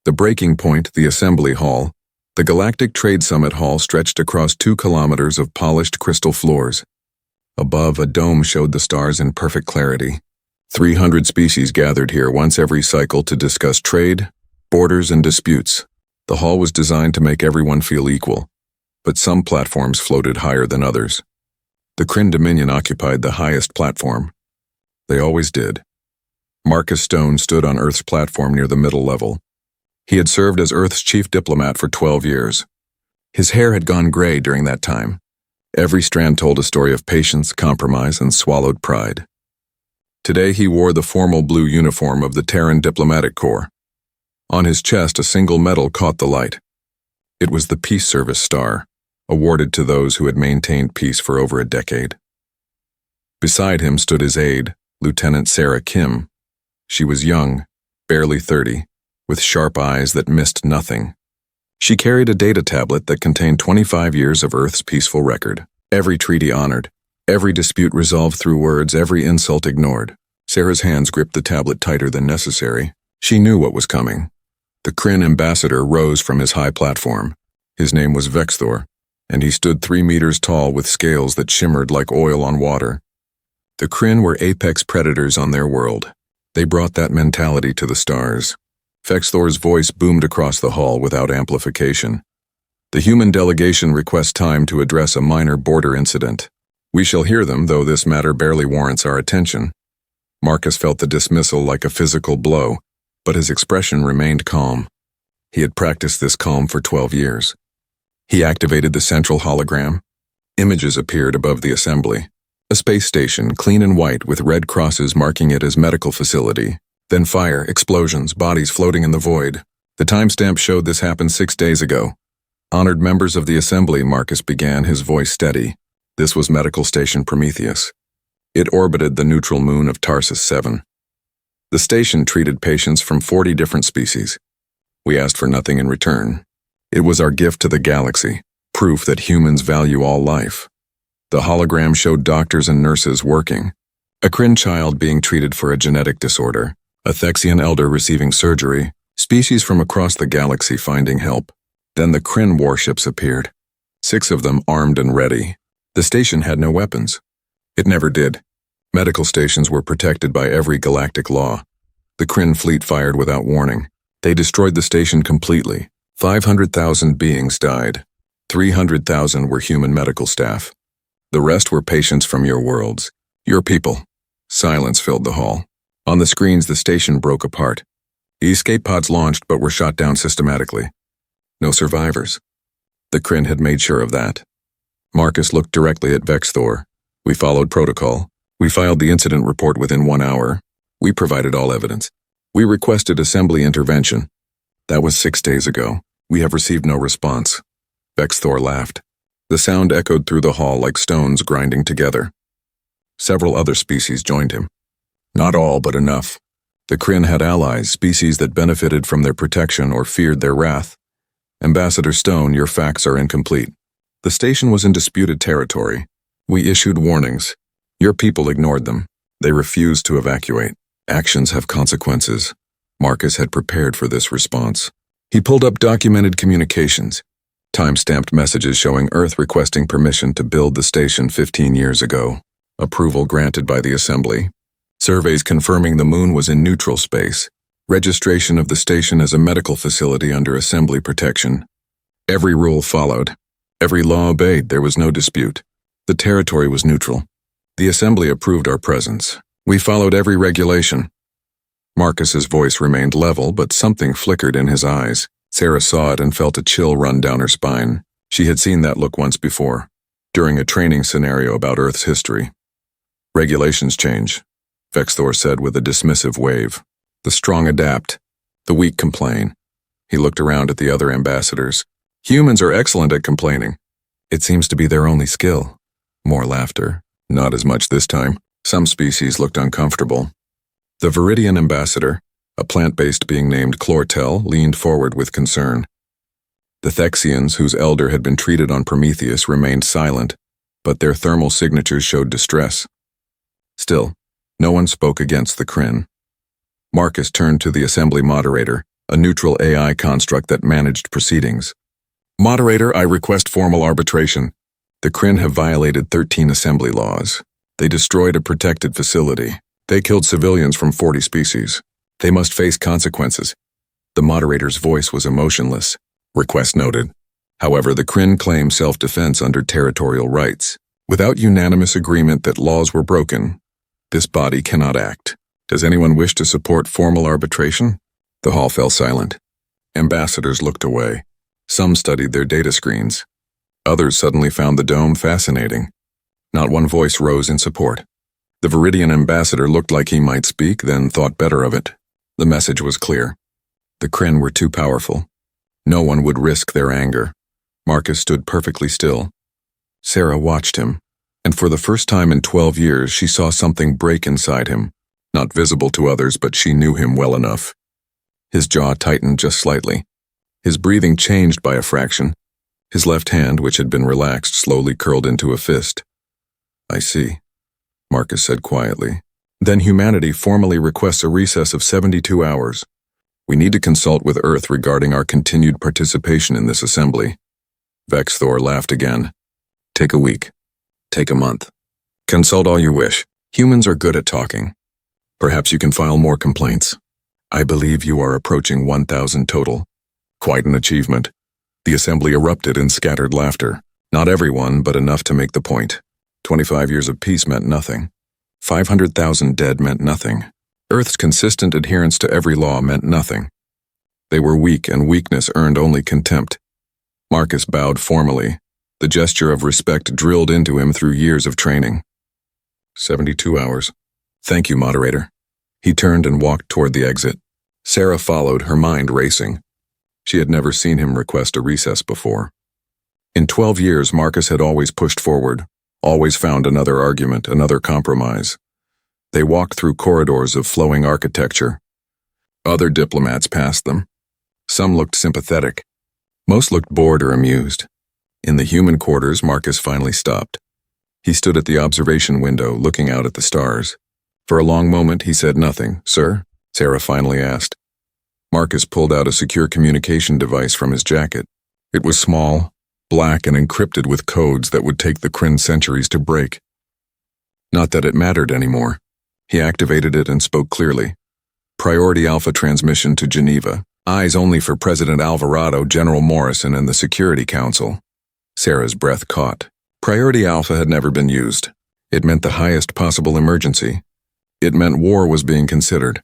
The breaking point, the assembly hall. The Galactic Trade Summit Hall stretched across 2 kilometers of polished crystal floors. Above, a dome showed the stars in perfect clarity. 300 species gathered here once every cycle to discuss trade, borders, and disputes. The hall was designed to make everyone feel equal, but some platforms floated higher than others. The Kryn Dominion occupied the highest platform. They always did. Marcus Stone stood on Earth's platform near the middle level. He had served as Earth's chief diplomat for 12 years. His hair had gone gray during that time. Every strand told a story of patience, compromise, and swallowed pride. Today he wore the formal blue uniform of the Terran Diplomatic Corps. On his chest, a single medal caught the light. It was the Peace Service Star, awarded to those who had maintained peace for over a decade. Beside him stood his aide, Lieutenant Sarah Kim. She was young, barely 30, with sharp eyes that missed nothing. She carried a data tablet that contained 25 years of Earth's peaceful record. Every treaty honored, every dispute resolved through words, every insult ignored. Sarah's hands gripped the tablet tighter than necessary. She knew what was coming. The Kryn ambassador rose from his high platform. His name was Vexthor, and he stood 3 meters tall with scales that shimmered like oil on water. The Kryn were apex predators on their world. They brought that mentality to the stars. Vexthor's voice boomed across the hall without amplification. The human delegation requests time to address a minor border incident. We shall hear them, though this matter barely warrants our attention. Marcus felt the dismissal like a physical blow, but his expression remained calm. He had practiced this calm for 12 years. He activated the central hologram. Images appeared above the assembly. A space station, clean and white, with red crosses marking it as medical facility. Then fire, explosions, bodies floating in the void. The timestamp showed this happened 6 days ago. Honored members of the assembly, Marcus began, his voice steady. This was Medical Station Prometheus. It orbited the neutral moon of Tarsus 7. The station treated patients from 40 different species. We asked for nothing in return. It was our gift to the galaxy, proof that humans value all life. The hologram showed doctors and nurses working. A Kryn child being treated for a genetic disorder. A Thexian elder receiving surgery, species from across the galaxy finding help. Then the Kryn warships appeared. 6 of them armed and ready. The station had no weapons. It never did. Medical stations were protected by every galactic law. The Kryn fleet fired without warning. They destroyed the station completely. 500,000 beings died. 300,000 were human medical staff. The rest were patients from your worlds. Your people. Silence filled the hall. On the screens, the station broke apart. The escape pods launched but were shot down systematically. No survivors. The Kryn had made sure of that. Marcus looked directly at Vexthor. We followed protocol. We filed the incident report within 1 hour. We provided all evidence. We requested assembly intervention. That was 6 days ago. We have received no response. Vexthor laughed. The sound echoed through the hall like stones grinding together. Several other species joined him. Not all, but enough. The Kryn had allies, species that benefited from their protection or feared their wrath. Ambassador Stone, your facts are incomplete. The station was in disputed territory. We issued warnings. Your people ignored them. They refused to evacuate. Actions have consequences. Marcus had prepared for this response. He pulled up documented communications. Time-stamped messages showing Earth requesting permission to build the station 15 years ago. Approval granted by the assembly. Surveys confirming the moon was in neutral space. Registration of the station as a medical facility under assembly protection. Every rule followed. Every law obeyed. There was no dispute. The territory was neutral. The assembly approved our presence. We followed every regulation. Marcus's voice remained level, but something flickered in his eyes. Sarah saw it and felt a chill run down her spine. She had seen that look once before, during a training scenario about Earth's history. Regulations change, Vexthor said with a dismissive wave. The strong adapt. The weak complain. He looked around at the other ambassadors. Humans are excellent at complaining. It seems to be their only skill. More laughter. Not as much this time. Some species looked uncomfortable. The Viridian ambassador, a plant-based being named Chlortel, leaned forward with concern. The Thexians, whose elder had been treated on Prometheus, remained silent, but their thermal signatures showed distress. Still, no one spoke against the Kryn. Marcus turned to the assembly moderator, a neutral AI construct that managed proceedings. Moderator, I request formal arbitration. The Kryn have violated 13 assembly laws. They destroyed a protected facility. They killed civilians from 40 species. They must face consequences. The moderator's voice was emotionless. Request noted. However, the Kryn claim self-defense under territorial rights. Without unanimous agreement that laws were broken, this body cannot act. Does anyone wish to support formal arbitration? The hall fell silent. Ambassadors looked away. Some studied their data screens. Others suddenly found the dome fascinating. Not one voice rose in support. The Viridian ambassador looked like he might speak, then thought better of it. The message was clear. The Kryn were too powerful. No one would risk their anger. Marcus stood perfectly still. Sarah watched him, and for the first time in 12 years she saw something break inside him. Not visible to others, but she knew him well enough. His jaw tightened just slightly. His breathing changed by a fraction. His left hand, which had been relaxed, slowly curled into a fist. I see, Marcus said quietly. Then humanity formally requests a recess of 72 hours. We need to consult with Earth regarding our continued participation in this assembly. Vex Thor laughed again. Take a week. Take a month. Consult all you wish. Humans are good at talking. Perhaps you can file more complaints. I believe you are approaching 1,000 total. Quite an achievement. The assembly erupted in scattered laughter. Not everyone, but enough to make the point. 25 years of peace meant nothing. 500,000 dead meant nothing. Earth's consistent adherence to every law meant nothing. They were weak, and weakness earned only contempt. Marcus bowed formally, the gesture of respect drilled into him through years of training. 72 hours. Thank you, moderator. He turned and walked toward the exit. Sarah followed, her mind racing. She had never seen him request a recess before. In 12 years, Marcus had always pushed forward, always found another argument, another compromise. They walked through corridors of flowing architecture. Other diplomats passed them. Some looked sympathetic. Most looked bored or amused. In the human quarters, Marcus finally stopped. He stood at the observation window, looking out at the stars. For a long moment, he said nothing. Sir? Sarah finally asked. Marcus pulled out a secure communication device from his jacket. It was small, black, and encrypted with codes that would take the Kryn centuries to break. Not that it mattered anymore. He activated it and spoke clearly. Priority Alpha transmission to Geneva. Eyes only for President Alvarado, General Morrison, and the Security Council. Sarah's breath caught. Priority Alpha had never been used. It meant the highest possible emergency. It meant war was being considered.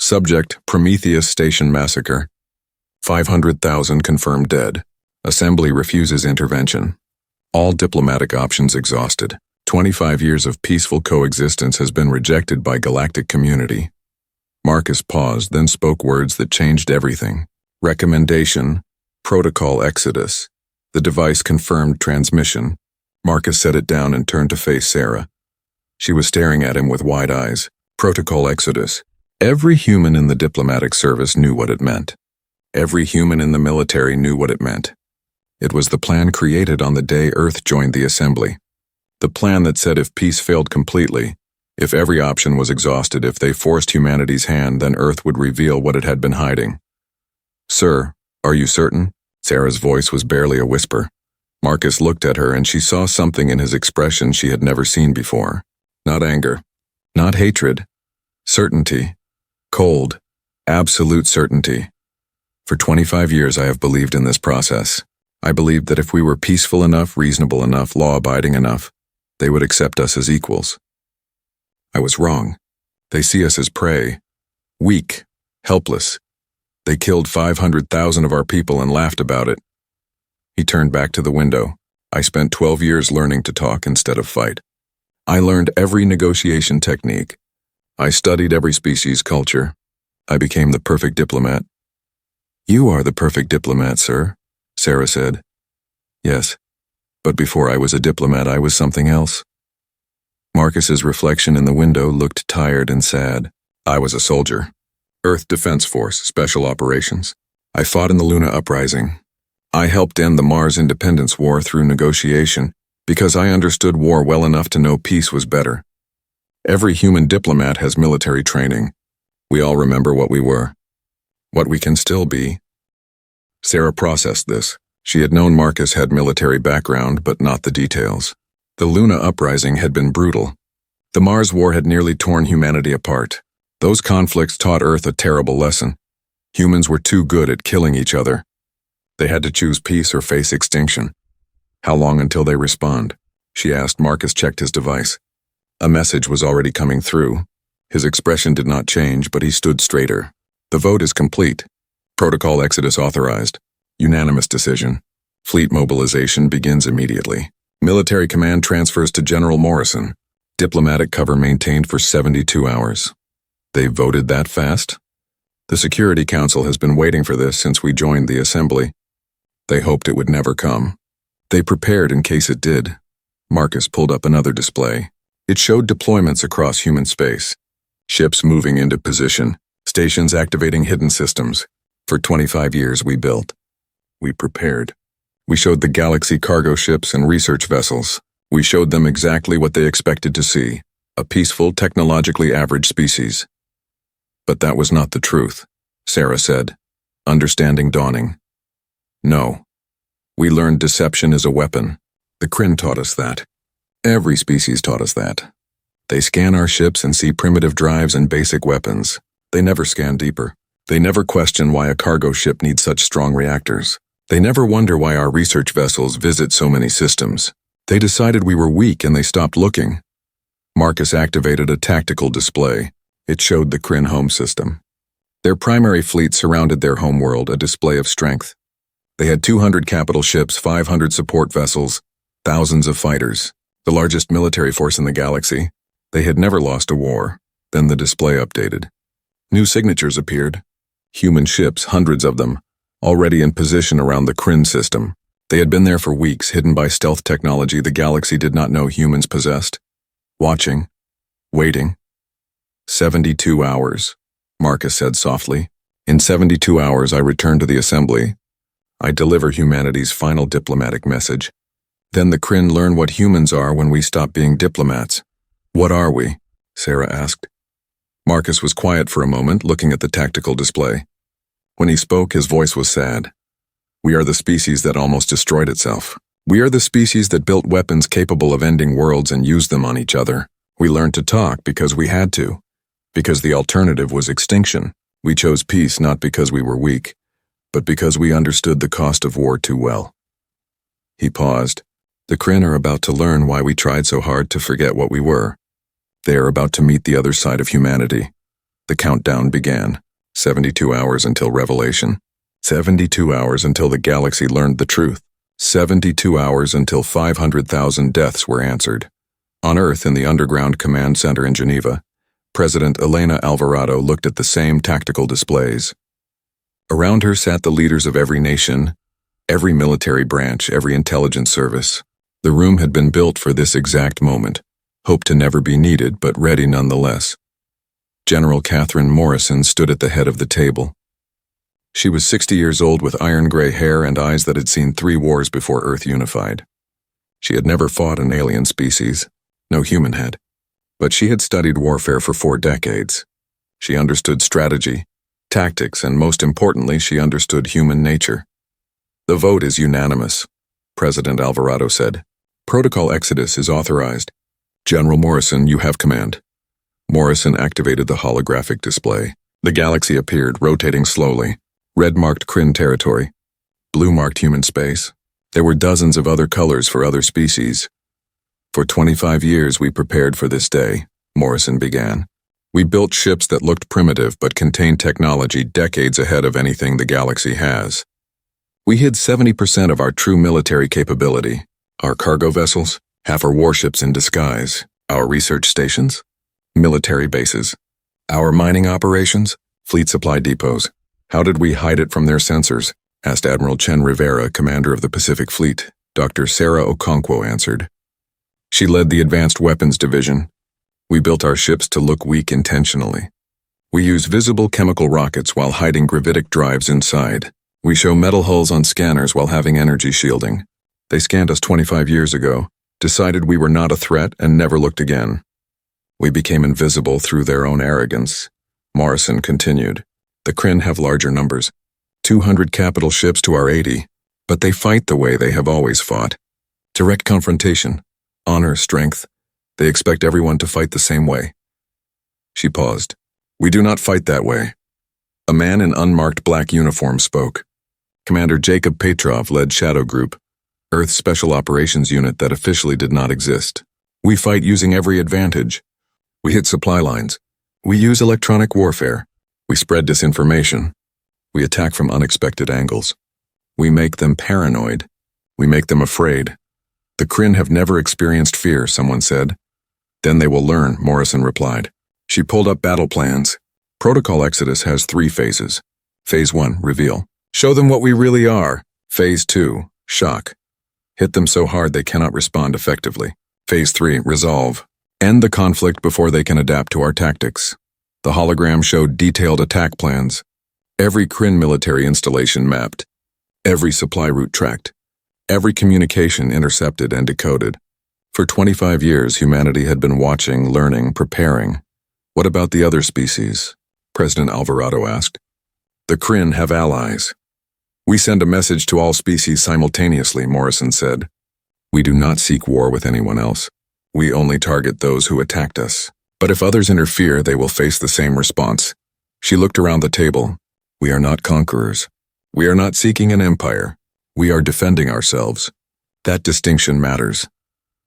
Subject, Prometheus Station massacre. 500,000 confirmed dead. Assembly refuses intervention. All diplomatic options exhausted. 25 years of peaceful coexistence has been rejected by Galactic community. Marcus paused, then spoke words that changed everything. Recommendation, protocol exodus. The device confirmed transmission. Marcus set it down and turned to face Sarah. She was staring at him with wide eyes. Protocol exodus. Every human in the diplomatic service knew what it meant. Every human in the military knew what it meant. It was the plan created on the day Earth joined the assembly. The plan that said if peace failed completely, if every option was exhausted, if they forced humanity's hand, then Earth would reveal what it had been hiding. Sir, are you certain? Sarah's voice was barely a whisper. Marcus looked at her and she saw something in his expression she had never seen before. Not anger. Not hatred. Certainty. Cold. Absolute certainty. For 25 years I have believed in this process. I believed that if we were peaceful enough, reasonable enough, law-abiding enough, they would accept us as equals. I was wrong. They see us as prey. Weak. Helpless. They killed 500,000 of our people and laughed about it. He turned back to the window. I spent 12 years learning to talk instead of fight. I learned every negotiation technique. I studied every species' culture. I became the perfect diplomat. You are the perfect diplomat, sir, Sarah said. Yes, but before I was a diplomat, I was something else. Marcus's reflection in the window looked tired and sad. I was a soldier. Earth Defense Force, Special Operations. I fought in the Luna Uprising. I helped end the Mars Independence War through negotiation because I understood war well enough to know peace was better. Every human diplomat has military training. We all remember what we were. what we can still be. Sarah processed this. She had known Marcus had military background, but not the details. The Luna uprising had been brutal. The Mars War had nearly torn humanity apart. Those conflicts taught Earth a terrible lesson. Humans were too good at killing each other. They had to choose peace or face extinction. How long until they respond? She asked. Marcus checked his device. A message was already coming through. His expression did not change, but he stood straighter. The vote is complete. Protocol Exodus authorized. Unanimous decision. Fleet mobilization begins immediately. Military command transfers to General Morrison. Diplomatic cover maintained for 72 hours. They voted that fast? The Security Council has been waiting for this since we joined the Assembly. They hoped it would never come. They prepared in case it did. Marcus pulled up another display. It showed deployments across human space. Ships moving into position. Stations activating hidden systems. For 25 years we built. We prepared. We showed the Galaxy cargo ships and research vessels. We showed them exactly what they expected to see. A peaceful, technologically average species. But that was not the truth, Sarah said, understanding dawning. No. We learned deception is a weapon. The Kryn taught us that. Every species taught us that. They scan our ships and see primitive drives and basic weapons. They never scan deeper. They never question why a cargo ship needs such strong reactors. They never wonder why our research vessels visit so many systems. They decided we were weak and they stopped looking. Marcus activated a tactical display. It showed the Kryn home system. Their primary fleet surrounded their homeworld, a display of strength. They had 200 capital ships, 500 support vessels, thousands of fighters, the largest military force in the galaxy. They had never lost a war. Then the display updated. New signatures appeared. Human ships, hundreds of them, already in position around the Kryn system. They had been there for weeks, hidden by stealth technology the galaxy did not know humans possessed. Watching. Waiting. 72 hours, Marcus said softly. In 72 hours I return to the Assembly. I deliver humanity's final diplomatic message. Then the Kryn learn what humans are when we stop being diplomats. What are we? Sarah asked. Marcus was quiet for a moment, looking at the tactical display. When he spoke, his voice was sad. We are the species that almost destroyed itself. We are the species that built weapons capable of ending worlds and used them on each other. We learned to talk because we had to. Because the alternative was extinction. We chose peace not because we were weak, but because we understood the cost of war too well. He paused. The Kryn are about to learn why we tried so hard to forget what we were. They are about to meet the other side of humanity. The countdown began. 72 hours until revelation. 72 hours until the galaxy learned the truth. 72 hours until 500,000 deaths were answered. On Earth, in the underground command center in Geneva, President Elena Alvarado looked at the same tactical displays. Around her sat the leaders of every nation, every military branch, every intelligence service. The room had been built for this exact moment, hoped to never be needed, but ready nonetheless. General Catherine Morrison stood at the head of the table. She was 60 years old with iron-gray hair and eyes that had seen 3 wars before Earth unified. She had never fought an alien species. No human had. But she had studied warfare for 4 decades. She understood strategy, tactics, and most importantly, she understood human nature. The vote is unanimous, President Alvarado said. Protocol Exodus is authorized. General Morrison, you have command. Morrison activated the holographic display. The galaxy appeared, rotating slowly. Red marked Kryn territory. Blue marked human space. There were dozens of other colors for other species. For 25 years we prepared for this day, Morrison began. We built ships that looked primitive but contained technology decades ahead of anything the galaxy has. We hid 70% of our true military capability. Our cargo vessels, half our warships in disguise. Our research stations, military bases. Our mining operations, fleet supply depots. How did we hide it from their sensors? Asked Admiral Chen Rivera, commander of the Pacific Fleet. Dr. Sarah Okonkwo answered. She led the Advanced Weapons Division. We built our ships to look weak intentionally. We use visible chemical rockets while hiding gravitic drives inside. We show metal hulls on scanners while having energy shielding. They scanned us 25 years ago, decided we were not a threat, and never looked again. We became invisible through their own arrogance. Morrison continued. The Kryn have larger numbers. 200 capital ships to our 80. But they fight the way they have always fought. Direct confrontation. Honor, strength. They expect everyone to fight the same way. She paused. We do not fight that way. A man in unmarked black uniform spoke. Commander Jacob Petrov led Shadow Group, Earth's special operations unit that officially did not exist. We fight using every advantage. We hit supply lines. We use electronic warfare. We spread disinformation. We attack from unexpected angles. We make them paranoid. We make them afraid. The Kryn have never experienced fear, someone said. Then they will learn, Morrison replied. She pulled up battle plans. Protocol Exodus has 3 phases. Phase 1, reveal. Show them what we really are. Phase 2, shock. Hit them so hard they cannot respond effectively. Phase 3, resolve. End the conflict before they can adapt to our tactics. The hologram showed detailed attack plans. Every Kryn military installation mapped. Every supply route tracked. Every communication intercepted and decoded. For 25 years, humanity had been watching, learning, preparing. What about the other species? President Alvarado asked. The Kryn have allies. We send a message to all species simultaneously, Morrison said. We do not seek war with anyone else. We only target those who attacked us. But if others interfere, they will face the same response. She looked around the table. We are not conquerors. We are not seeking an empire. We are defending ourselves. That distinction matters.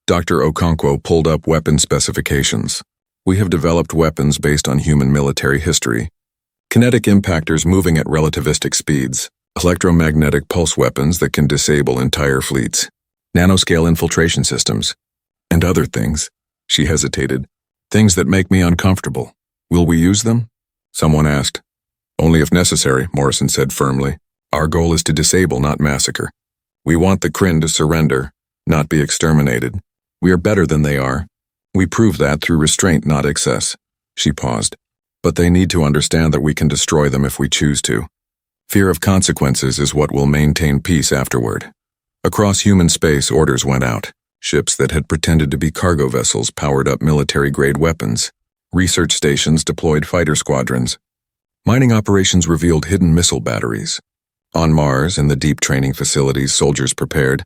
Dr. Okonkwo pulled up weapon specifications. We have developed weapons based on human military history. Kinetic impactors moving at relativistic speeds. Electromagnetic pulse weapons that can disable entire fleets. Nanoscale infiltration systems. And other things. She hesitated. Things that make me uncomfortable. Will we use them? Someone asked. Only if necessary, Morrison said firmly. Our goal is to disable, not massacre. We want the Kryn to surrender, not be exterminated. We are better than they are. We prove that through restraint, not excess. She paused. But they need to understand that we can destroy them if we choose to. Fear of consequences is what will maintain peace afterward. Across human space, orders went out. Ships that had pretended to be cargo vessels powered up military-grade weapons. Research stations deployed fighter squadrons. Mining operations revealed hidden missile batteries. On Mars, in the deep training facilities, soldiers prepared.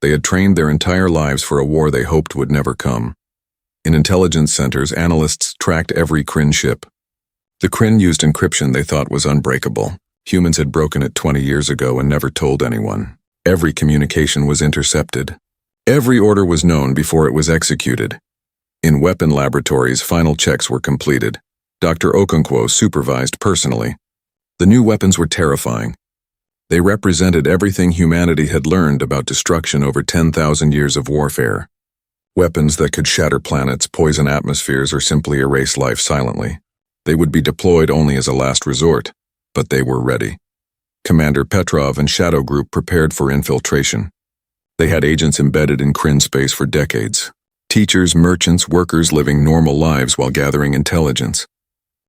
They had trained their entire lives for a war they hoped would never come. In intelligence centers, analysts tracked every Kryn ship. The Kryn used encryption they thought was unbreakable. Humans had broken it 20 years ago and never told anyone. Every communication was intercepted. Every order was known before it was executed. In weapon laboratories, final checks were completed. Dr. Okonkwo supervised personally. The new weapons were terrifying. They represented everything humanity had learned about destruction over 10,000 years of warfare. Weapons that could shatter planets, poison atmospheres, or simply erase life silently. They would be deployed only as a last resort, but they were ready. Commander Petrov and Shadow Group prepared for infiltration. They had agents embedded in Kryn space for decades. Teachers, merchants, workers living normal lives while gathering intelligence.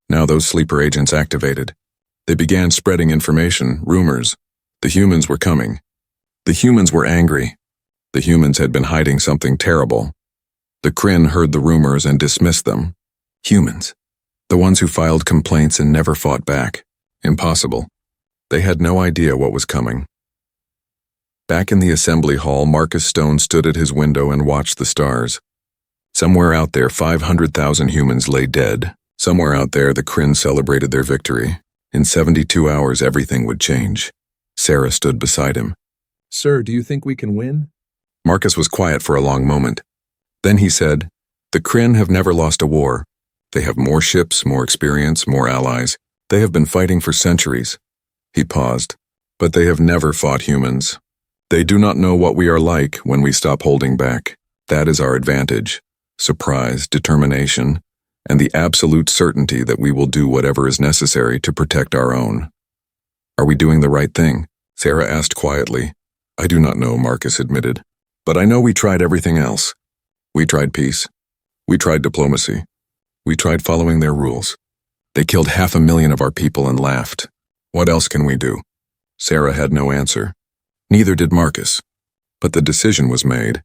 Now those sleeper agents activated. They began spreading information, rumors. The humans were coming. The humans were angry. The humans had been hiding something terrible. The Kryn heard the rumors and dismissed them. Humans. The ones who filed complaints and never fought back. Impossible. They had no idea what was coming. Back in the assembly hall, Marcus Stone stood at his window and watched the stars. Somewhere out there, 500,000 humans lay dead. Somewhere out there, the Kryn celebrated their victory. In 72 hours, everything would change. Sarah stood beside him. Sir, do you think we can win? Marcus was quiet for a long moment. Then he said, The Kryn have never lost a war. They have more ships, more experience, more allies. They have been fighting for centuries. He paused. But they have never fought humans. They do not know what we are like when we stop holding back. That is our advantage. Surprise, determination, and the absolute certainty that we will do whatever is necessary to protect our own. Are we doing the right thing? Sarah asked quietly. I do not know, Marcus admitted. But I know we tried everything else. We tried peace. We tried diplomacy. We tried following their rules. They killed 500,000 of our people and laughed. What else can we do? Sarah had no answer. Neither did Marcus. But the decision was made.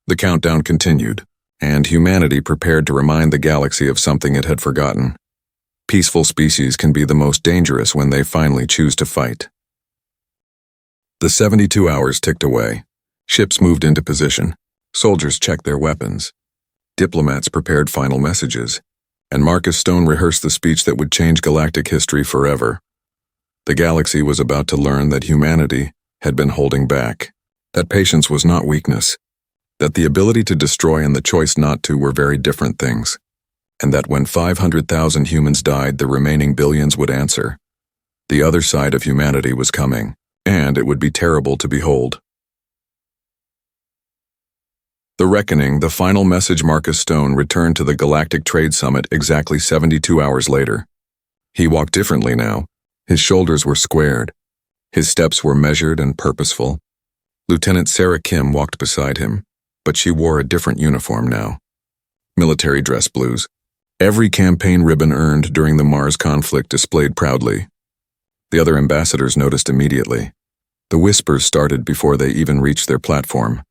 The countdown continued, and humanity prepared to remind the galaxy of something it had forgotten. Peaceful species can be the most dangerous when they finally choose to fight. The 72 hours ticked away. Ships moved into position. Soldiers checked their weapons. Diplomats prepared final messages. And Marcus Stone rehearsed the speech that would change galactic history forever. The galaxy was about to learn that humanity had been holding back, that patience was not weakness, that the ability to destroy and the choice not to were very different things, and that when 500,000 humans died, the remaining billions would answer. The other side of humanity was coming, and it would be terrible to behold. The Reckoning, the final message. Marcus Stone returned to the Galactic Trade Summit exactly 72 hours later. He walked differently now. His shoulders were squared. His steps were measured and purposeful. Lieutenant Sarah Kim walked beside him, but she wore a different uniform now. Military dress blues. Every campaign ribbon earned during the Mars conflict displayed proudly. The other ambassadors noticed immediately. The whispers started before they even reached their platform.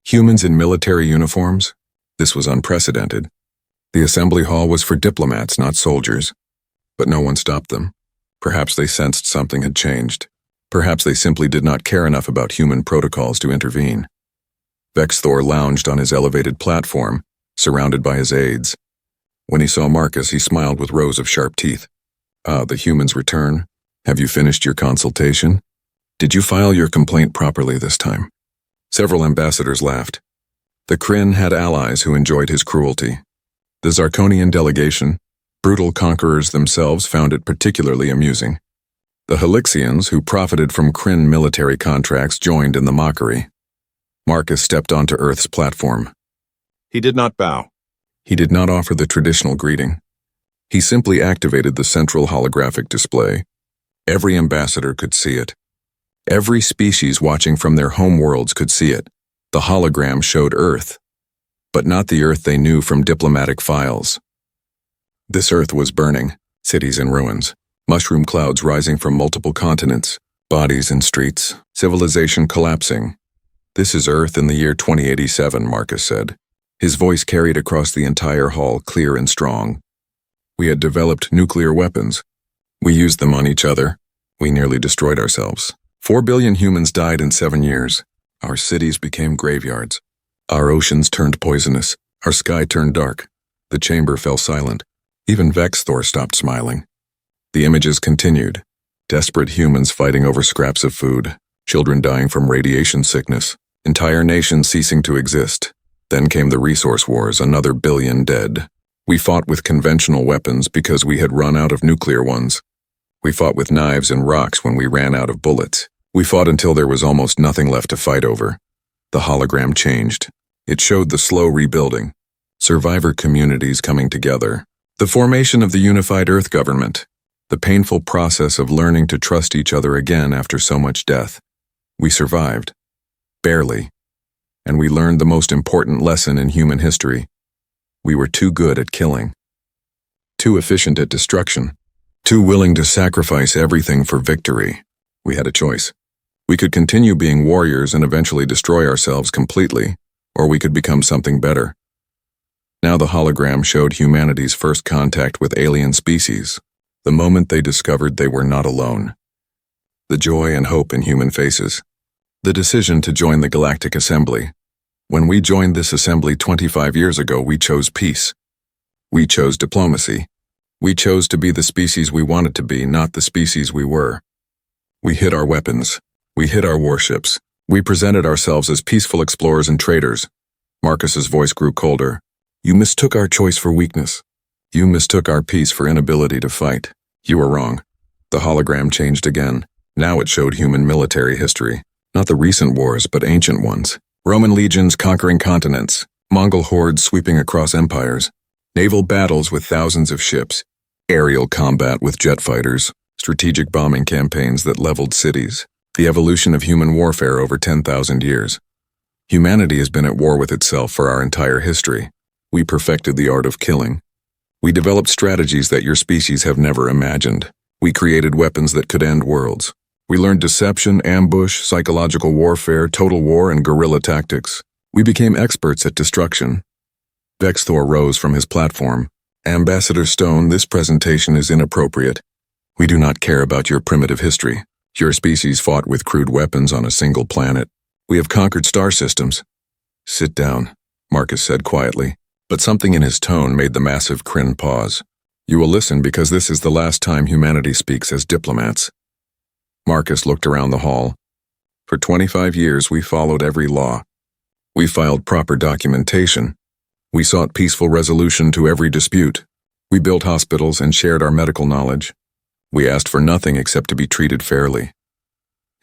Humans in military uniforms? This was unprecedented. The assembly hall was for diplomats, not soldiers. But no one stopped them. Perhaps they sensed something had changed. Perhaps they simply did not care enough about human protocols to intervene. Vexthor lounged on his elevated platform, surrounded by his aides. When he saw Marcus, he smiled with rows of sharp teeth. "Ah, the humans return. Have you finished your consultation? Did you file your complaint properly this time?" Several ambassadors laughed. The Kryn had allies who enjoyed his cruelty. The Zarkonian delegation, brutal conquerors themselves, found it particularly amusing. The Helixians, who profited from Kryn military contracts, joined in the mockery. Marcus stepped onto Earth's platform. He did not bow. He did not offer the traditional greeting. He simply activated the central holographic display. Every ambassador could see it. Every species watching from their home worlds could see it. The hologram showed Earth, but not the Earth they knew from diplomatic files. This Earth was burning, cities in ruins, mushroom clouds rising from multiple continents, bodies in streets, civilization collapsing. "This is Earth in the year 2087, Marcus said. His voice carried across the entire hall, clear and strong. We had developed nuclear weapons. We used them on each other. We nearly destroyed ourselves. 4 billion humans died in 7 years. Our cities became graveyards. Our oceans turned poisonous. Our sky turned dark. The chamber fell silent. Even Vexthor stopped smiling. The images continued. Desperate humans fighting over scraps of food. Children dying from radiation sickness. Entire nations ceasing to exist. Then came the resource wars, another billion dead. We fought with conventional weapons because we had run out of nuclear ones. We fought with knives and rocks when we ran out of bullets. We fought until there was almost nothing left to fight over. The hologram changed. It showed the slow rebuilding. Survivor communities coming together. The formation of the unified Earth government. The painful process of learning to trust each other again after so much death. We survived. Barely. And we learned the most important lesson in human history. We were too good at killing. Too efficient at destruction. Too willing to sacrifice everything for victory. We had a choice. We could continue being warriors and eventually destroy ourselves completely, or we could become something better. Now the hologram showed humanity's first contact with alien species, the moment they discovered they were not alone. The joy and hope in human faces. The decision to join the Galactic Assembly. When we joined this assembly 25 years ago, we chose peace. We chose diplomacy. We chose to be the species we wanted to be, not the species we were. We hid our weapons. We hid our warships. We presented ourselves as peaceful explorers and traders. Marcus's voice grew colder. You mistook our choice for weakness. You mistook our peace for inability to fight. You were wrong. The hologram changed again. Now it showed human military history. Not the recent wars, but ancient ones. Roman legions conquering continents. Mongol hordes sweeping across empires. Naval battles with thousands of ships. Aerial combat with jet fighters. Strategic bombing campaigns that leveled cities. The evolution of human warfare over 10,000 years. Humanity has been at war with itself for our entire history. We perfected the art of killing. We developed strategies that your species have never imagined. We created weapons that could end worlds. We learned deception, ambush, psychological warfare, total war, and guerrilla tactics. We became experts at destruction. Vexthor rose from his platform. Ambassador Stone, this presentation is inappropriate. We do not care about your primitive history. Your species fought with crude weapons on a single planet. We have conquered star systems. Sit down, Marcus said quietly, but something in his tone made the massive Kryn pause. You will listen because this is the last time humanity speaks as diplomats. Marcus looked around the hall. For 25 years, we followed every law. We filed proper documentation. We sought peaceful resolution to every dispute. We built hospitals and shared our medical knowledge. We asked for nothing except to be treated fairly.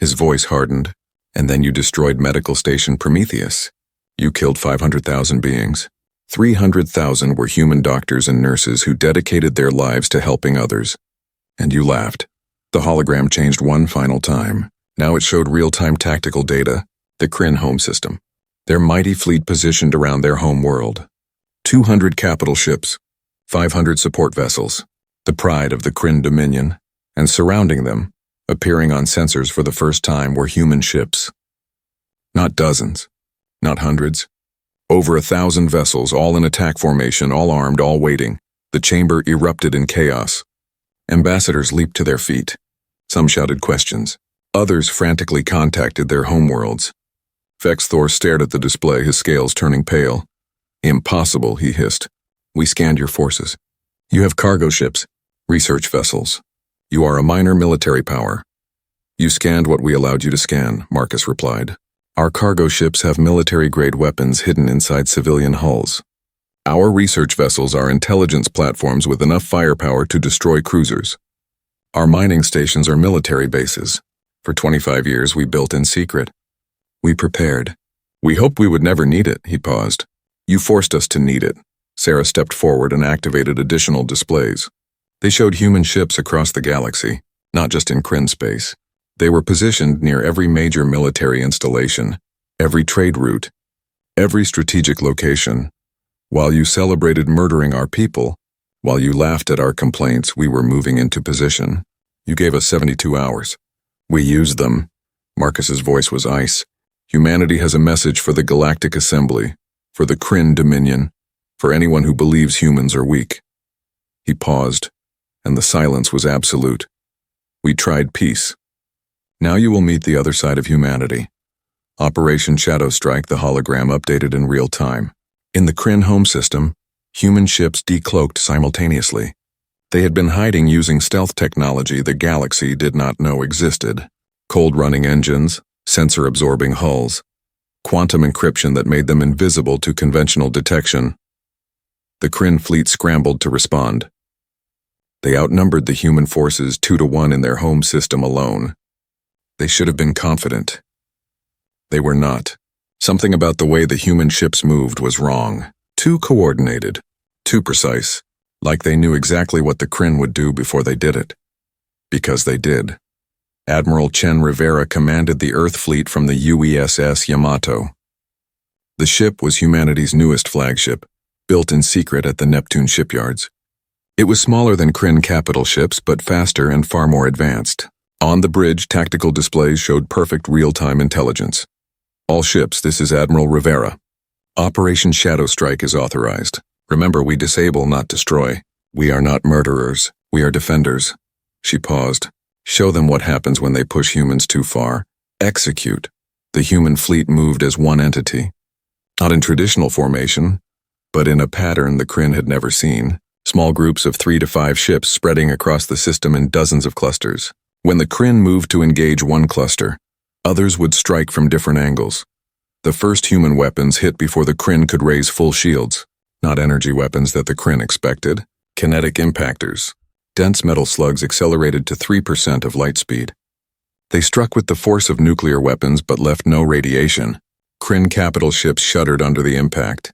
His voice hardened. And then you destroyed Medical Station Prometheus. You killed 500,000 beings. 300,000 were human doctors and nurses who dedicated their lives to helping others. And you laughed. The hologram changed one final time. Now it showed real-time tactical data, the Kryn home system. Their mighty fleet positioned around their home world. 200 capital ships, 500 support vessels, the pride of the Kryn Dominion, and surrounding them, appearing on sensors for the first time, were human ships. Not dozens, not hundreds. Over 1,000 vessels, all in attack formation, all armed, all waiting. The chamber erupted in chaos. Ambassadors leaped to their feet. Some shouted questions. Others frantically contacted their homeworlds. Vex Thor stared at the display, his scales turning pale. Impossible, he hissed. We scanned your forces. You have cargo ships, research vessels. You are a minor military power. You scanned what we allowed you to scan, Marcus replied. Our cargo ships have military-grade weapons hidden inside civilian hulls. Our research vessels are intelligence platforms with enough firepower to destroy cruisers. Our mining stations are military bases. For 25 years, we built in secret. We prepared. We hoped we would never need it, he paused. You forced us to need it. Sarah stepped forward and activated additional displays. They showed human ships across the galaxy, not just in Kryn space. They were positioned near every major military installation, every trade route, every strategic location. While you celebrated murdering our people, while you laughed at our complaints, we were moving into position. You gave us 72 hours. We used them. Marcus's voice was ice. Humanity has a message for the Galactic Assembly, for the Kryn Dominion, for anyone who believes humans are weak. He paused, and the silence was absolute. We tried peace. Now you will meet the other side of humanity. Operation Shadow Strike, the hologram updated in real time. In the Kryn home system, human ships decloaked simultaneously. They had been hiding using stealth technology the galaxy did not know existed. Cold-running engines, sensor-absorbing hulls, quantum encryption that made them invisible to conventional detection. The Kryn fleet scrambled to respond. They outnumbered the human forces 2-to-1 in their home system alone. They should have been confident. They were not. Something about the way the human ships moved was wrong. Too coordinated, too precise, like they knew exactly what the Kryn would do before they did it. Because they did. Admiral Chen Rivera commanded the Earth fleet from the UESS Yamato. The ship was humanity's newest flagship, built in secret at the Neptune shipyards. It was smaller than Kryn capital ships, but faster and far more advanced. On the bridge, tactical displays showed perfect real-time intelligence. All ships, this is Admiral Rivera. Operation Shadow Strike is authorized. Remember, we disable, not destroy. We are not murderers. We are defenders. She paused. Show them what happens when they push humans too far. Execute. The human fleet moved as one entity. Not in traditional formation, but in a pattern the Kryn had never seen. Small groups of 3 to 5 ships spreading across the system in dozens of clusters. When the Kryn moved to engage one cluster, others would strike from different angles. The first human weapons hit before the Kryn could raise full shields. Not energy weapons that the Kryn expected. Kinetic impactors. Dense metal slugs accelerated to 3% of light speed. They struck with the force of nuclear weapons but left no radiation. Kryn capital ships shuddered under the impact.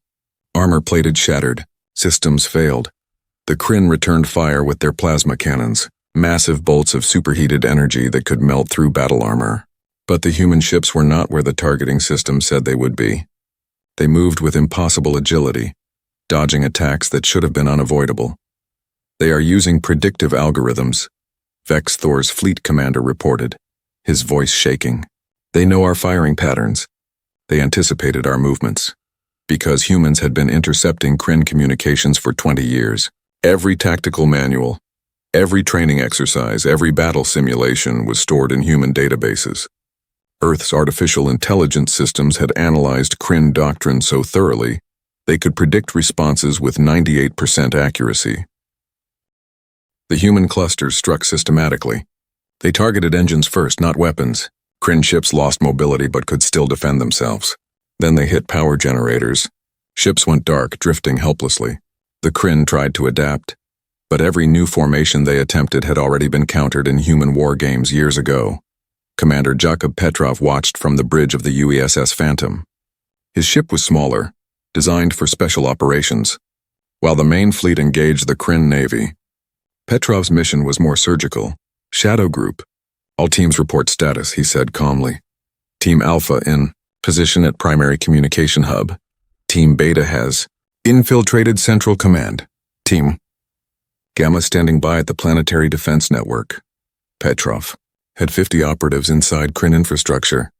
Armor-plated shattered. Systems failed. The Kryn returned fire with their plasma cannons, massive bolts of superheated energy that could melt through battle armor. But the human ships were not where the targeting system said they would be. They moved with impossible agility, dodging attacks that should have been unavoidable. They are using predictive algorithms, Vex Thor's fleet commander reported, his voice shaking. They know our firing patterns. They anticipated our movements. Because humans had been intercepting Kryn communications for 20 years, Every tactical manual, every training exercise, every battle simulation was stored in human databases. Earth's artificial intelligence systems had analyzed Kryn doctrine so thoroughly, they could predict responses with 98% accuracy. The human clusters struck systematically. They targeted engines first, not weapons. Kryn ships lost mobility but could still defend themselves. Then they hit power generators. Ships went dark, drifting helplessly. The Kryn tried to adapt, but every new formation they attempted had already been countered in human war games years ago. Commander Jakub Petrov watched from the bridge of the UESS Phantom. His ship was smaller, designed for special operations. While the main fleet engaged the Kryn Navy, Petrov's mission was more surgical. Shadow Group. All teams report status, he said calmly. Team Alpha in position at primary communication hub. Team Beta has infiltrated Central Command. Team Gamma standing by at the Planetary Defense Network. Petrov had 50 operatives inside Kryn infrastructure.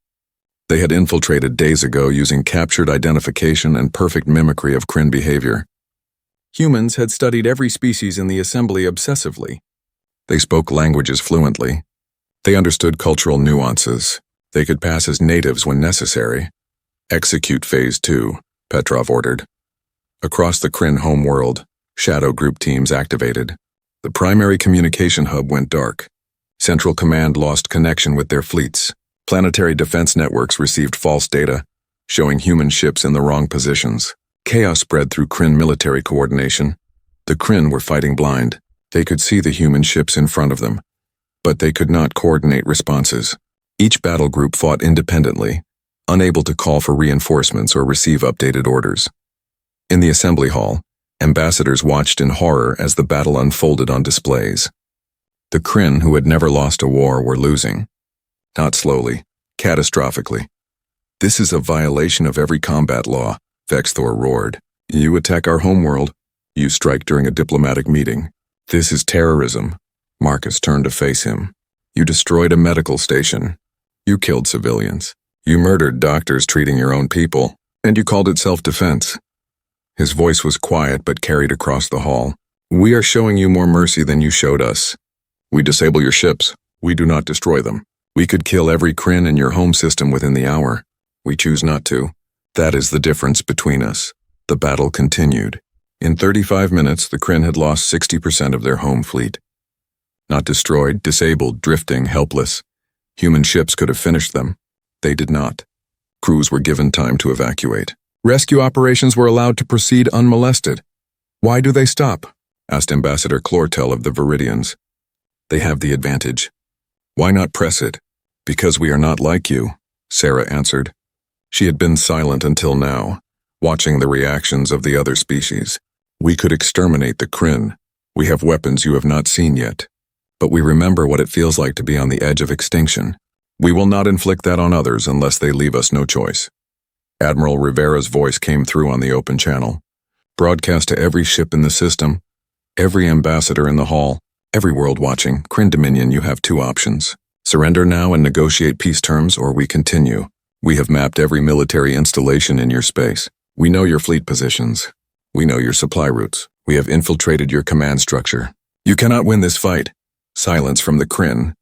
They had infiltrated days ago using captured identification and perfect mimicry of Kryn behavior. Humans had studied every species in the assembly obsessively. They spoke languages fluently. They understood cultural nuances. They could pass as natives when necessary. Execute Phase 2, Petrov ordered. Across the Kryn homeworld, Shadow Group teams activated. The primary communication hub went dark. Central Command lost connection with their fleets. Planetary defense networks received false data, showing human ships in the wrong positions. Chaos spread through Kryn military coordination. The Kryn were fighting blind. They could see the human ships in front of them, but they could not coordinate responses. Each battle group fought independently, unable to call for reinforcements or receive updated orders. In the assembly hall, ambassadors watched in horror as the battle unfolded on displays. The Kryn, who had never lost a war, were losing. Not slowly, catastrophically. This is a violation of every combat law, Vexthor roared. You attack our homeworld. You strike during a diplomatic meeting. This is terrorism. Marcus turned to face him. You destroyed a medical station. You killed civilians. You murdered doctors treating your own people, and you called it self-defense. His voice was quiet but carried across the hall. We are showing you more mercy than you showed us. We disable your ships. We do not destroy them. We could kill every Kryn in your home system within the hour. We choose not to. That is the difference between us. The battle continued. In 35 minutes, the Kryn had lost 60% of their home fleet. Not destroyed, disabled, drifting, helpless. Human ships could have finished them. They did not. Crews were given time to evacuate. Rescue operations were allowed to proceed unmolested. Why do they stop? Asked Ambassador Clortel of the Viridians. They have the advantage. Why not press it? Because we are not like you, Sarah answered. She had been silent until now, watching the reactions of the other species. We could exterminate the Kryn. We have weapons you have not seen yet. But we remember what it feels like to be on the edge of extinction. We will not inflict that on others unless they leave us no choice. Admiral Rivera's voice came through on the open channel. Broadcast to every ship in the system, every ambassador in the hall, every world watching, Kryn Dominion, you have two options. Surrender now and negotiate peace terms, or we continue. We have mapped every military installation in your space. We know your fleet positions. We know your supply routes. We have infiltrated your command structure. You cannot win this fight. Silence from the Kryn.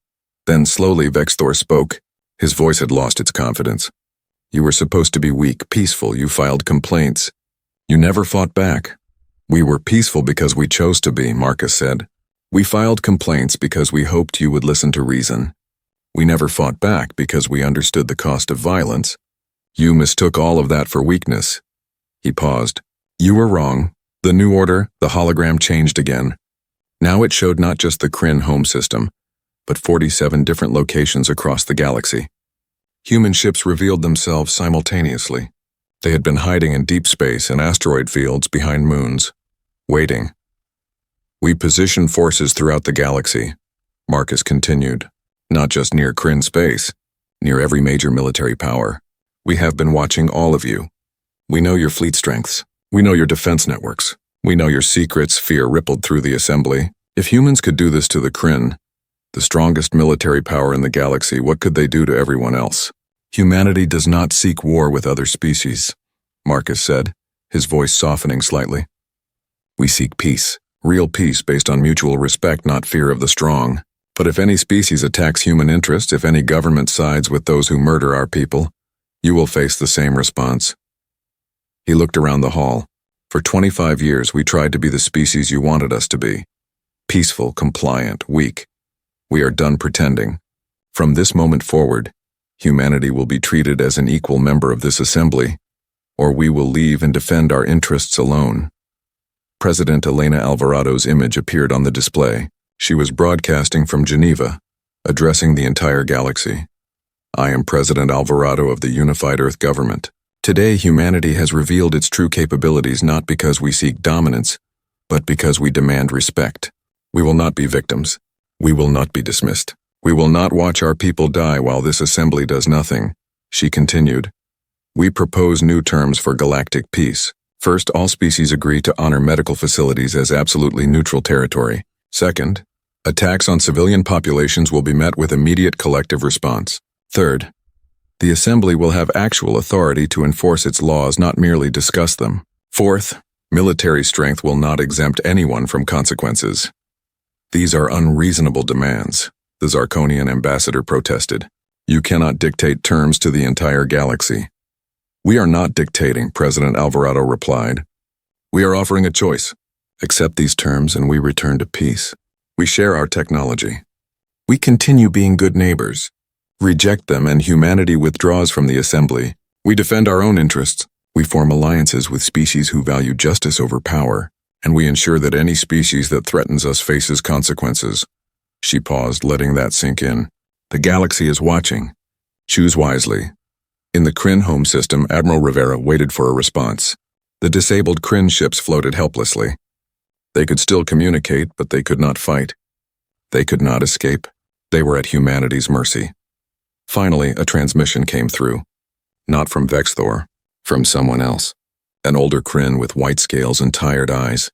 Then slowly Vexthor spoke. His voice had lost its confidence. You were supposed to be weak, peaceful. You filed complaints. You never fought back. We were peaceful because we chose to be, Marcus said. We filed complaints because we hoped you would listen to reason. We never fought back because we understood the cost of violence. You mistook all of that for weakness. He paused. You were wrong. The new order, the hologram changed again. Now it showed not just the Kryn home system, but 47 different locations across the galaxy. Human ships revealed themselves simultaneously. They had been hiding in deep space and asteroid fields behind moons, waiting. We position forces throughout the galaxy, Marcus continued, not just near Kryn space, near every major military power. We have been watching all of you. We know your fleet strengths. We know your defense networks. We know your secrets. Fear rippled through the assembly. If humans could do this to the Kryn, the strongest military power in the galaxy, what could they do to everyone else? Humanity does not seek war with other species, Marcus said, his voice softening slightly. We seek peace, Real peace based on mutual respect, not fear of the strong. But if any species attacks human interests, if any government sides with those who murder our people, you will face the same response. He looked around the hall. For 25 years, we tried to be the species you wanted us to be. Peaceful, compliant, weak. We are done pretending. From this moment forward, humanity will be treated as an equal member of this assembly, or we will leave and defend our interests alone. President Elena Alvarado's image appeared on the display. She was broadcasting from Geneva, addressing the entire galaxy. I am President Alvarado of the Unified Earth Government. Today, humanity has revealed its true capabilities not because we seek dominance, but because we demand respect. We will not be victims. We will not be dismissed. We will not watch our people die while this assembly does nothing. She continued. We propose new terms for galactic peace. First, all species agree to honor medical facilities as absolutely neutral territory. Second, attacks on civilian populations will be met with immediate collective response. Third, the assembly will have actual authority to enforce its laws, not merely discuss them. Fourth, military strength will not exempt anyone from consequences. These are unreasonable demands, the Zarkonian ambassador protested. You cannot dictate terms to the entire galaxy. We are not dictating, President Alvarado replied. We are offering a choice. Accept these terms and we return to peace. We share our technology. We continue being good neighbors. Reject them and humanity withdraws from the assembly. We defend our own interests. We form alliances with species who value justice over power, and we ensure that any species that threatens us faces consequences. She paused, letting that sink in. The galaxy is watching. Choose wisely. In the Kryn home system, Admiral Rivera waited for a response. The disabled Kryn ships floated helplessly. They could still communicate, but they could not fight. They could not escape. They were at humanity's mercy. Finally, a transmission came through. Not from Vexthor, from someone else. An older Kryn with white scales and tired eyes.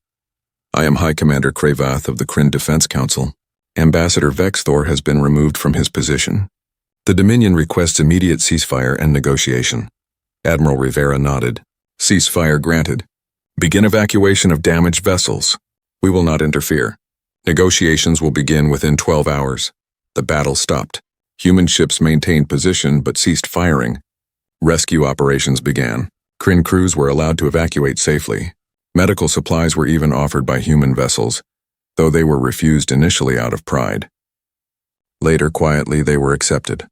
I am High Commander Cravath of the Kryn Defense Council. Ambassador Vexthor has been removed from his position. The Dominion requests immediate ceasefire and negotiation. Admiral Rivera nodded. Ceasefire granted. Begin evacuation of damaged vessels. We will not interfere. Negotiations will begin within 12 hours. The battle stopped. Human ships maintained position but ceased firing. Rescue operations began. Kryn crews were allowed to evacuate safely. Medical supplies were even offered by human vessels, though they were refused initially out of pride. Later, quietly, they were accepted.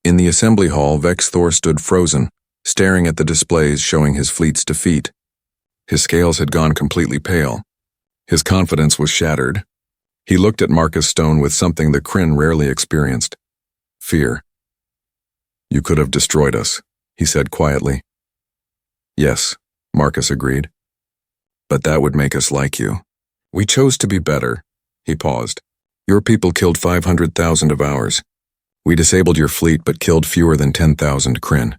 In the assembly hall, Vexthor stood frozen, staring at the displays showing his fleet's defeat. His scales had gone completely pale. His confidence was shattered. He looked at Marcus Stone with something the Kryn rarely experienced. Fear. You could have destroyed us, he said quietly. Yes, Marcus agreed. But that would make us like you. We chose to be better. He paused. Your people killed 500,000 of ours. We disabled your fleet but killed fewer than 10,000 Kryn.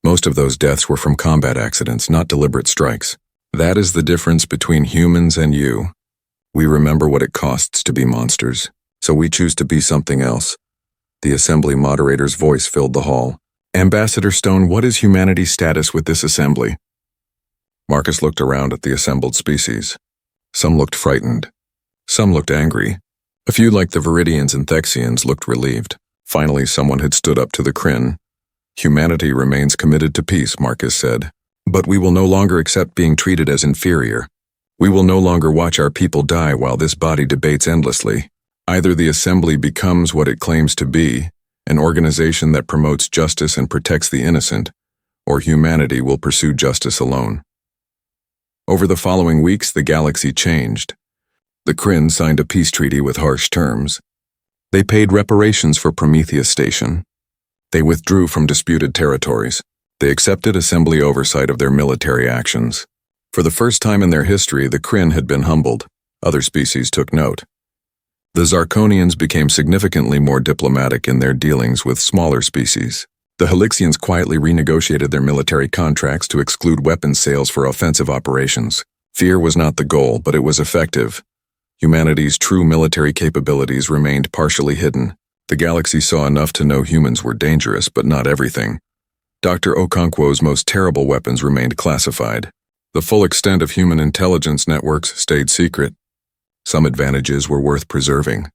Most of those deaths were from combat accidents, not deliberate strikes. That is the difference between humans and you. We remember what it costs to be monsters, so we choose to be something else. The assembly moderator's voice filled the hall. Ambassador Stone, what is humanity's status with this assembly? Marcus looked around at the assembled species. Some looked frightened. Some looked angry. A few, like the Viridians and Thexians, looked relieved. Finally, someone had stood up to the Kryn. Humanity remains committed to peace, Marcus said. But we will no longer accept being treated as inferior. We will no longer watch our people die while this body debates endlessly. Either the assembly becomes what it claims to be, an organization that promotes justice and protects the innocent, or humanity will pursue justice alone. Over the following weeks, the galaxy changed. The Kryn signed a peace treaty with harsh terms. They paid reparations for Prometheus Station. They withdrew from disputed territories. They accepted assembly oversight of their military actions. For the first time in their history, the Kryn had been humbled. Other species took note. The Zarkonians became significantly more diplomatic in their dealings with smaller species. The Helixians quietly renegotiated their military contracts to exclude weapons sales for offensive operations. Fear was not the goal, but it was effective. Humanity's true military capabilities remained partially hidden. The galaxy saw enough to know humans were dangerous, but not everything. Dr. Okonkwo's most terrible weapons remained classified. The full extent of human intelligence networks stayed secret. Some advantages were worth preserving.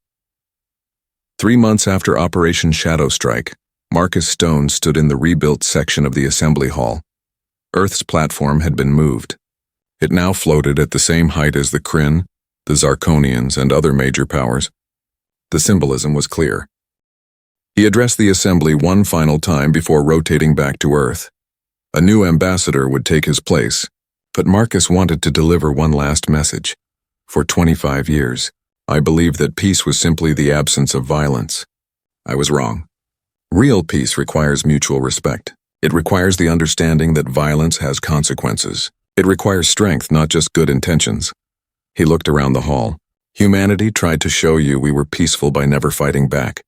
3 months after Operation Shadow Strike, Marcus Stone stood in the rebuilt section of the assembly hall. Earth's platform had been moved. It now floated at the same height as the Kryn, the Zarkonians, and other major powers. The symbolism was clear. He addressed the assembly one final time before rotating back to Earth. A new ambassador would take his place, but Marcus wanted to deliver one last message. For 25 years, I believed that peace was simply the absence of violence. I was wrong. Real peace requires mutual respect. It requires the understanding that violence has consequences. It requires strength, not just good intentions. He looked around the hall. Humanity tried to show you we were peaceful by never fighting back.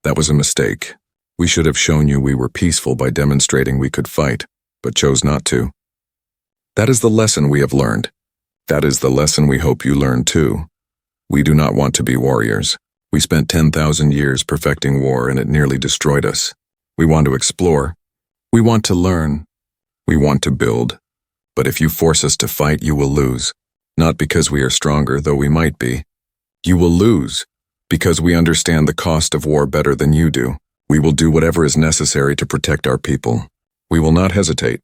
That was a mistake. We should have shown you we were peaceful by demonstrating we could fight, but chose not to. That is the lesson we have learned. That is the lesson we hope you learn too. We do not want to be warriors. We spent 10,000 years perfecting war and it nearly destroyed us. We want to explore. We want to learn. We want to build. But if you force us to fight, you will lose. Not because we are stronger, though we might be. You will lose because we understand the cost of war better than you do. We will do whatever is necessary to protect our people. We will not hesitate.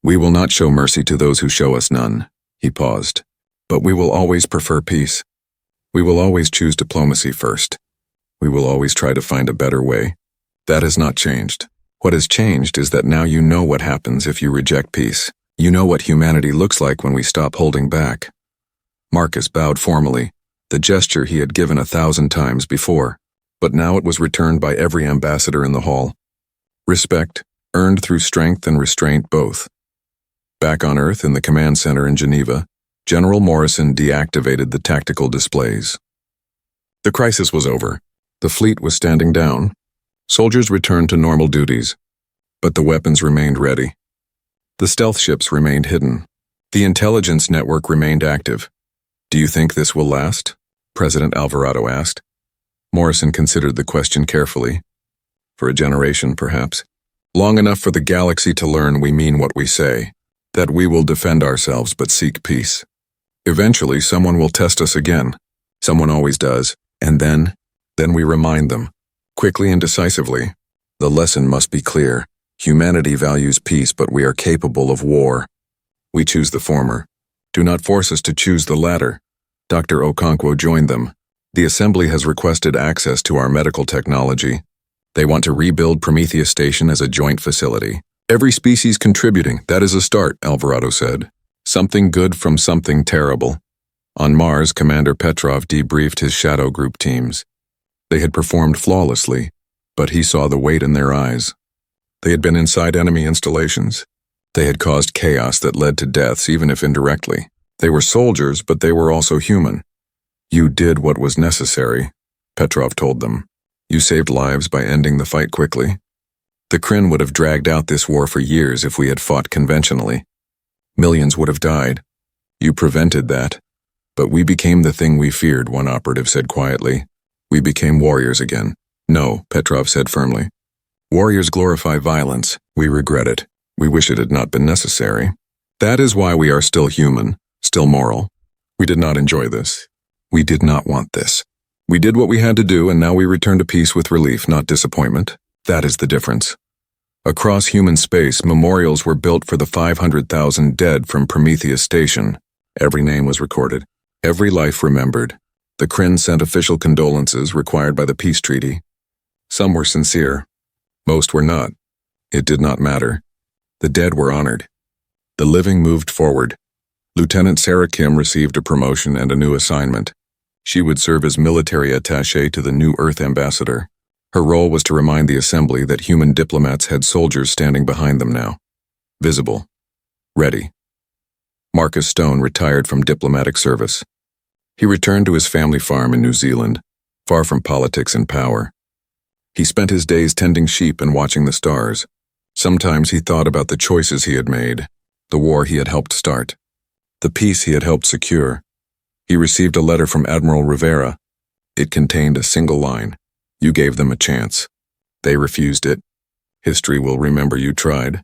We will not show mercy to those who show us none. He paused. But we will always prefer peace. We will always choose diplomacy first. We will always try to find a better way. That has not changed. What has changed is that now you know what happens if you reject peace. You know what humanity looks like when we stop holding back. Marcus bowed formally, the gesture he had given 1,000 times before, but now it was returned by every ambassador in the hall. Respect, earned through strength and restraint both. Back on Earth in the command center in Geneva, General Morrison deactivated the tactical displays. The crisis was over. The fleet was standing down. Soldiers returned to normal duties, but the weapons remained ready. The stealth ships remained hidden. The intelligence network remained active. Do you think this will last? President Alvarado asked. Morrison considered the question carefully. For a generation, perhaps. Long enough for the galaxy to learn we mean what we say, that we will defend ourselves but seek peace. Eventually, someone will test us again. Someone always does. And then we remind them, quickly and decisively. The lesson must be clear. Humanity values peace, but we are capable of war. We choose the former. Do not force us to choose the latter. Dr. Okonkwo joined them. The Assembly has requested access to our medical technology. They want to rebuild Prometheus Station as a joint facility. Every species contributing, that is a start, Alvarado said. Something good from something terrible. On Mars, Commander Petrov debriefed his Shadow Group teams. They had performed flawlessly, but he saw the weight in their eyes. They had been inside enemy installations. They had caused chaos that led to deaths, even if indirectly. They were soldiers, but they were also human. You did what was necessary, Petrov told them. You saved lives by ending the fight quickly. The Kryn would have dragged out this war for years if we had fought conventionally. Millions would have died. You prevented that. But we became the thing we feared, one operative said quietly. We became warriors again. No, Petrov said firmly. Warriors glorify violence. We regret it. We wish it had not been necessary. That is why we are still human, still moral. We did not enjoy this. We did not want this. We did what we had to do, and now we return to peace with relief, not disappointment. That is the difference. Across human space, memorials were built for the 500,000 dead from Prometheus Station. Every name was recorded. Every life remembered. The Kryn sent official condolences required by the peace treaty. Some were sincere. Most were not. It did not matter. The dead were honored. The living moved forward. Lieutenant Sarah Kim received a promotion and a new assignment. She would serve as military attaché to the new Earth ambassador. Her role was to remind the Assembly that human diplomats had soldiers standing behind them now. Visible. Ready. Marcus Stone retired from diplomatic service. He returned to his family farm in New Zealand, far from politics and power. He spent his days tending sheep and watching the stars. Sometimes he thought about the choices he had made, the war he had helped start, the peace he had helped secure. He received a letter from Admiral Rivera. It contained a single line. You gave them a chance. They refused it. History will remember you tried.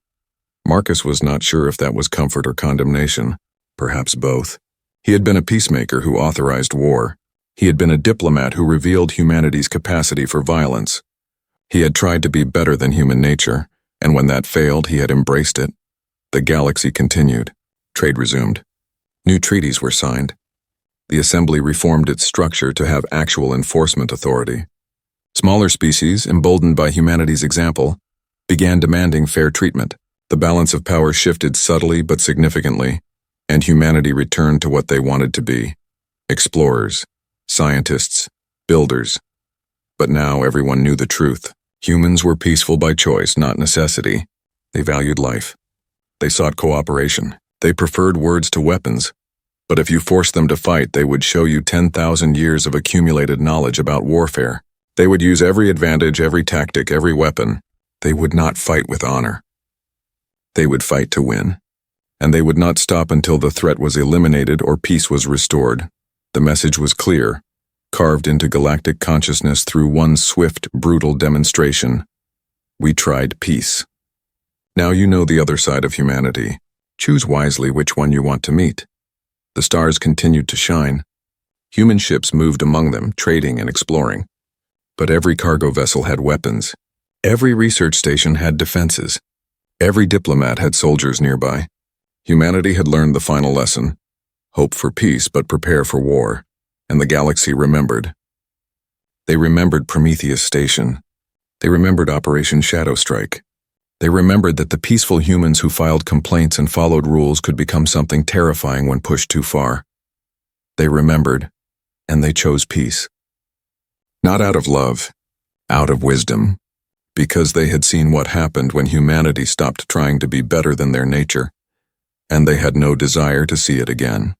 Marcus was not sure if that was comfort or condemnation, perhaps both. He had been a peacemaker who authorized war. He had been a diplomat who revealed humanity's capacity for violence. He had tried to be better than human nature, and when that failed, he had embraced it. The galaxy continued. Trade resumed. New treaties were signed. The Assembly reformed its structure to have actual enforcement authority. Smaller species, emboldened by humanity's example, began demanding fair treatment. The balance of power shifted subtly but significantly, and humanity returned to what they wanted to be: explorers, scientists, builders. But now everyone knew the truth. Humans were peaceful by choice, not necessity. They valued life. They sought cooperation. They preferred words to weapons. But if you forced them to fight, they would show you 10,000 years of accumulated knowledge about warfare. They would use every advantage, every tactic, every weapon. They would not fight with honor. They would fight to win. And they would not stop until the threat was eliminated or peace was restored. The message was clear, carved into galactic consciousness through one swift, brutal demonstration. We tried peace. Now you know the other side of humanity. Choose wisely which one you want to meet. The stars continued to shine. Human ships moved among them, trading and exploring. But every cargo vessel had weapons. Every research station had defenses. Every diplomat had soldiers nearby. Humanity had learned the final lesson: hope for peace, but prepare for war. And the galaxy remembered. They remembered Prometheus Station. They remembered Operation Shadow Strike. They remembered that the peaceful humans who filed complaints and followed rules could become something terrifying when pushed too far. They remembered, and they chose peace. Not out of love, out of wisdom, because they had seen what happened when humanity stopped trying to be better than their nature, and they had no desire to see it again.